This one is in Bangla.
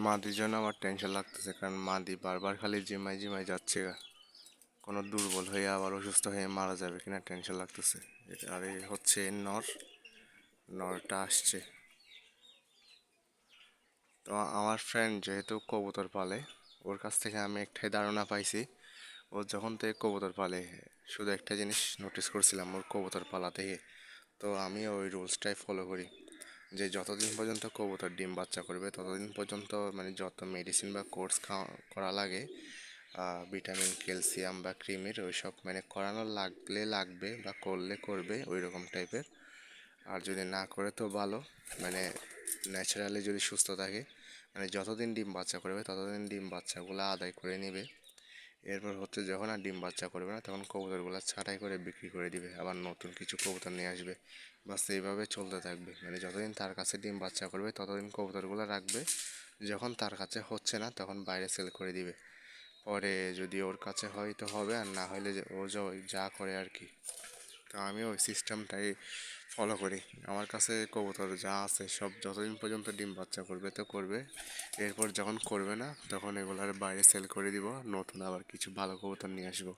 মাদির জন্য আমার টেনশন লাগতেছে, কারণ মাদি বারবার খালি জিমাই জিমাই যাচ্ছে গা। কোনো দুর্বল হয়ে আবার অসুস্থ হয়ে মারা যাবে কিনা টেনশন লাগতেছে। আর এই হচ্ছে নর, নরটা আসছে। তো আমার ফ্রেন্ড যেহেতু কবুতর পালে, ওর কাছ থেকে আমি একটাই ধারণা পাইছি। ও যখন থেকে কবুতর পালে, শুধু একটা জিনিস নোটিস করছিলাম ওর কবুতর পালা থেকে। তো আমি ওই রুলসটাই ফলো করি, যে যতদিন পর্যন্ত কবুতর ডিম বাচ্চা করবে ততদিন পর্যন্ত মানে যত মেডিসিন বা কোর্স করা লাগে, ভিটামিন ক্যালসিয়াম বা ক্রিমের ওইসব মানে করানো লাগলে লাগবে বা করলে করবে ওই রকম টাইপের। আর যদি না করে তো ভালো, মানে ন্যাচারালি যদি সুস্থ থাকে, মানে যতদিন ডিম বাচ্চা করবে ততদিন ডিম বাচ্চাগুলো আদায় করে নেবে। এরপর হচ্ছে যখন আর ডিম বাচ্চা করবে না তখন কবুতরগুলো ছাঁটাই করে বিক্রি করে দিবে, আবার নতুন কিছু কবুতর নিয়ে আসবে। বাস এইভাবে চলতে থাকবে, মানে যতদিন তার কাছে ডিম বাচ্চা করবে ততদিন কবুতরগুলো রাখবে। যখন তার কাছে হচ্ছে না তখন বাইরে সেল করে দিবে। পরে যদি ওর কাছে হয় তো হবে, আর না হলে ও যা করে আর কি। তো আমি ওই সিস্টেমটাই ফলো করি। আমার কাছে কবুতর যা আছে সব যতদিন পর্যন্ত ডিম বাচ্চা করবে তো করবে। এরপর যখন করবে না তখন এগুলার বাইরে সেল করে দিব, নতুন আবার কিছু ভালো কবুতর নিয়ে আসবো।